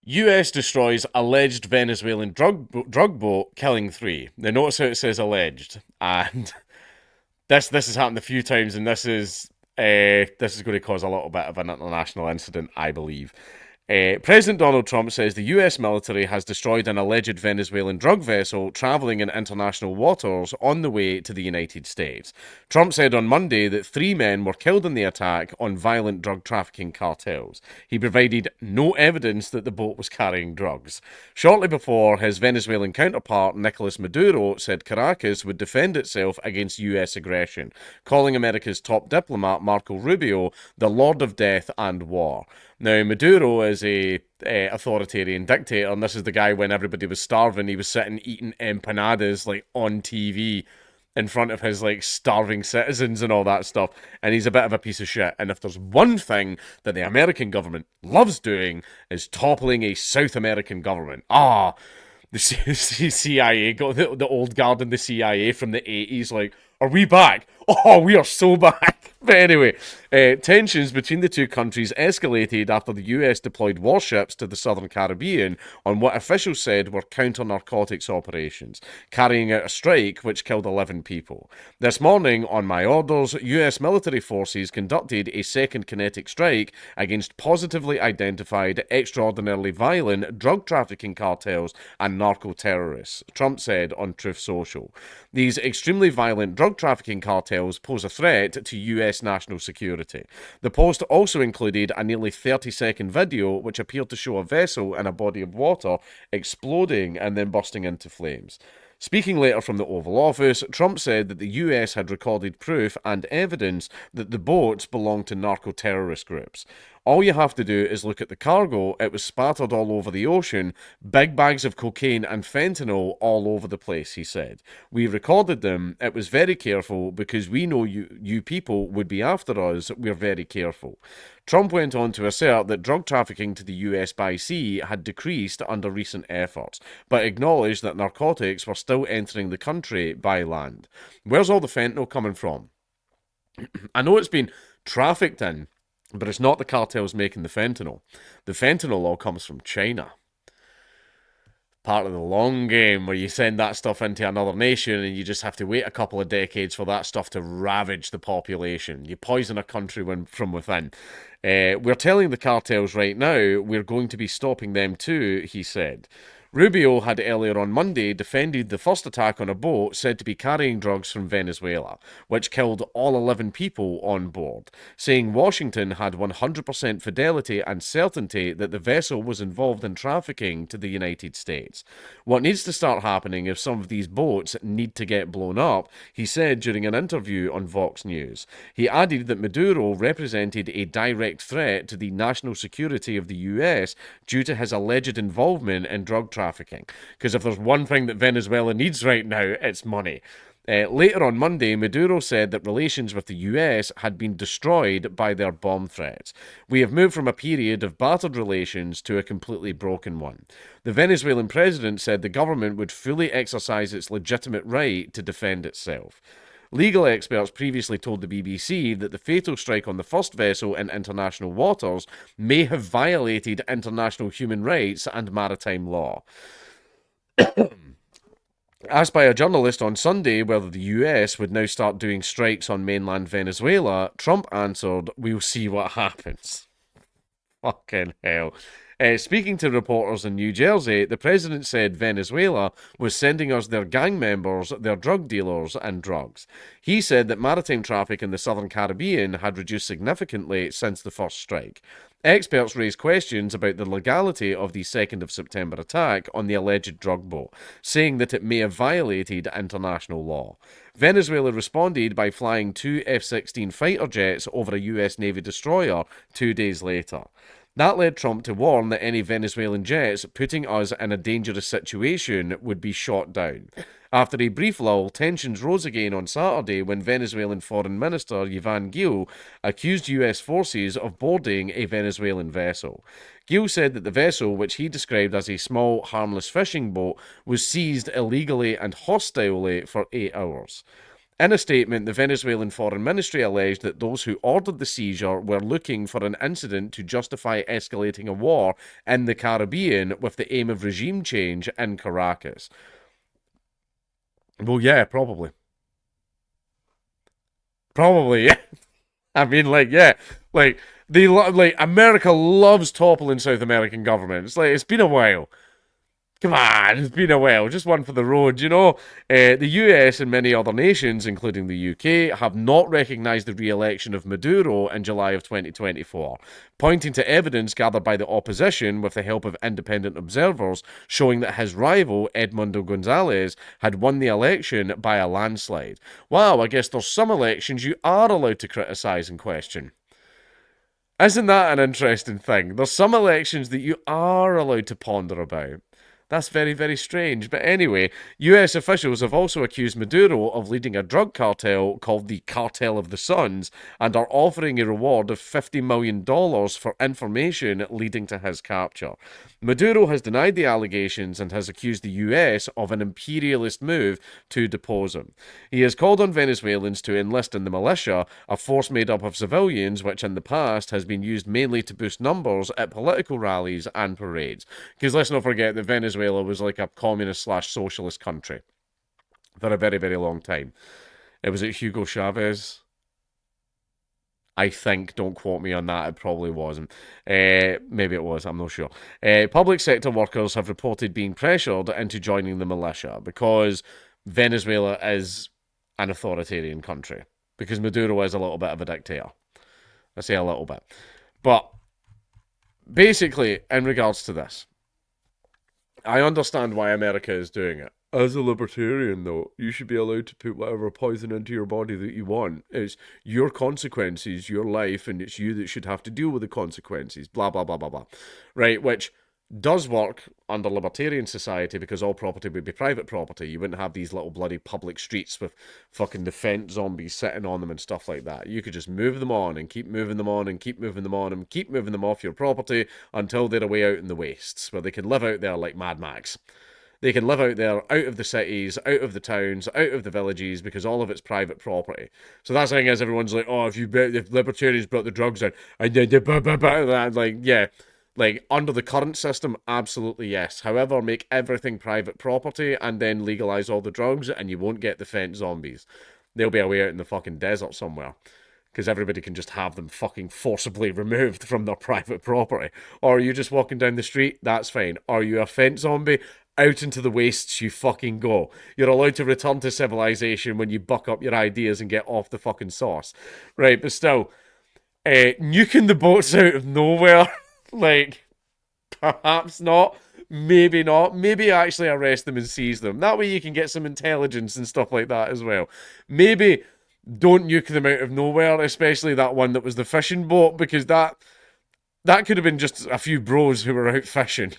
US destroys alleged Venezuelan drug boat, killing three. Now notice how it says alleged, and this has happened a few times, and this is going to cause a little bit of an international incident, I believe. President Donald Trump says the US military has destroyed an alleged Venezuelan drug vessel traveling in international waters on the way to the United States. Trump said on Monday that three men were killed in the attack on violent drug trafficking cartels. He provided no evidence that the boat was carrying drugs. Shortly before, his Venezuelan counterpart, Nicolas Maduro, said Caracas would defend itself against US aggression, calling America's top diplomat, Marco Rubio, the Lord of Death and War. Now, Maduro is a authoritarian dictator, and this is the guy when everybody was starving, he was sitting eating empanadas like on TV in front of his like starving citizens and all that stuff. And he's a bit of a piece of shit. And if there's one thing that the American government loves doing is toppling a South American government. The CIA got the old guard in the CIA from the 80s, like, are we back? Oh, we are so back. But anyway, tensions between the two countries escalated after the US deployed warships to the southern Caribbean on what officials said were counter-narcotics operations, carrying out a strike which killed 11 people. This morning, on my orders, US military forces conducted a second kinetic strike against positively identified, extraordinarily violent drug trafficking cartels and narco-terrorists, Trump said on Truth Social. These extremely violent drug trafficking cartels pose a threat to US national security. The post also included a nearly 30-second video which appeared to show a vessel in a body of water exploding and then bursting into flames. Speaking later from the Oval Office, Trump said that the US had recorded proof and evidence that the boats belonged to narco-terrorist groups. All you have to do is look at the cargo. It was spattered all over the ocean, big bags of cocaine and fentanyl all over the place, he said. We recorded them. It was very careful because we know you people would be after us. We're very careful. Trump went on to assert that drug trafficking to the US by sea had decreased under recent efforts, but acknowledged that narcotics were still entering the country by land. Where's all the fentanyl coming from? I know it's been trafficked in, but it's not the cartels making the fentanyl. The fentanyl all comes from China. Part of the long game where you send that stuff into another nation and you just have to wait a couple of decades for that stuff to ravage the population. You poison a country from within. We're telling the cartels right now we're going to be stopping them too, he said. Rubio had earlier on Monday defended the first attack on a boat said to be carrying drugs from Venezuela, which killed all 11 people on board, saying Washington had 100% fidelity and certainty that the vessel was involved in trafficking to the United States. What needs to start happening if some of these boats need to get blown up, he said during an interview on Vox News. He added that Maduro represented a direct threat to the national security of the US due to his alleged involvement in drug trafficking. Because if there's one thing that Venezuela needs right now, it's money. Later on Monday, Maduro said that relations with the US had been destroyed by their bomb threats. We have moved from a period of battered relations to a completely broken one. The Venezuelan president said the government would fully exercise its legitimate right to defend itself. Legal experts previously told the BBC that the fatal strike on the first vessel in international waters may have violated international human rights and maritime law. Asked by a journalist on Sunday whether the US would now start doing strikes on mainland Venezuela, Trump answered, "We'll see what happens." Fucking hell. Speaking to reporters in New Jersey, the president said Venezuela was sending us their gang members, their drug dealers, and drugs. He said that maritime traffic in the southern Caribbean had reduced significantly since the first strike. Experts raised questions about the legality of the 2nd of September attack on the alleged drug boat, saying that it may have violated international law. Venezuela responded by flying two F-16 fighter jets over a US Navy destroyer 2 days later. That led Trump to warn that any Venezuelan jets putting us in a dangerous situation would be shot down. After a brief lull, tensions rose again on Saturday when Venezuelan Foreign Minister Yvan Gil accused US forces of boarding a Venezuelan vessel. Gil said that the vessel, which he described as a small, harmless fishing boat, was seized illegally and hostilely for 8 hours. In a statement, the Venezuelan Foreign Ministry alleged that those who ordered the seizure were looking for an incident to justify escalating a war in the Caribbean with the aim of regime change in Caracas. Well, yeah, probably. Probably, yeah. I mean, like, yeah. Like, like, America loves toppling South American governments. Like, it's been a while. Come on, it's been a while. Just one for the road, you know. The US and many other nations, including the UK, have not recognised the re-election of Maduro in July of 2024, pointing to evidence gathered by the opposition with the help of independent observers showing that his rival, Edmundo Gonzalez, had won the election by a landslide. Wow, I guess there's some elections you are allowed to criticise and question. Isn't that an interesting thing? There's some elections that you are allowed to ponder about. That's very, very strange. But anyway, US officials have also accused Maduro of leading a drug cartel called the Cartel of the Suns and are offering a reward of $50 million for information leading to his capture. Maduro has denied the allegations and has accused the US of an imperialist move to depose him. He has called on Venezuelans to enlist in the militia, a force made up of civilians which in the past has been used mainly to boost numbers at political rallies and parades. Because let's not forget that Venezuela was like a communist slash socialist country for a very, very long time. It was at Hugo Chavez. I think, don't quote me on that, it probably wasn't. Maybe it was, I'm not sure. Public sector workers have reported being pressured into joining the militia because Venezuela is an authoritarian country. Because Maduro is a little bit of a dictator. I say a little bit. But basically, in regards to this, I understand why America is doing it. As a libertarian, though, you should be allowed to put whatever poison into your body that you want. It's your consequences, your life, and it's you that should have to deal with the consequences. Blah, blah, blah, blah, blah. Right, which does work under libertarian society because all property would be private property. You wouldn't have these little bloody public streets with fucking defense zombies sitting on them and stuff like that. You could just move them on and keep moving them on and keep moving them on and keep moving them off your property until they're away out in the wastes where they can live out there like Mad Max. They can live out there, out of the cities, out of the towns, out of the villages, because all of it's private property. So that's the thing is, everyone's like, oh, if libertarians brought the drugs in, and like, yeah, like under the current system, absolutely yes. However, make everything private property and then legalize all the drugs, and you won't get the fent zombies. They'll be away out in the fucking desert somewhere. Because everybody can just have them fucking forcibly removed from their private property. Or are you just walking down the street? That's fine. Are you a fent zombie? Out into the wastes you fucking go. You're allowed to return to civilization when you buck up your ideas and get off the fucking sauce. Right, but still, nuking the boats out of nowhere, like, perhaps not. Maybe not. Maybe actually arrest them and seize them. That way you can get some intelligence and stuff like that as well. Maybe don't nuke them out of nowhere, especially that one that was the fishing boat, because that could have been just a few bros who were out fishing.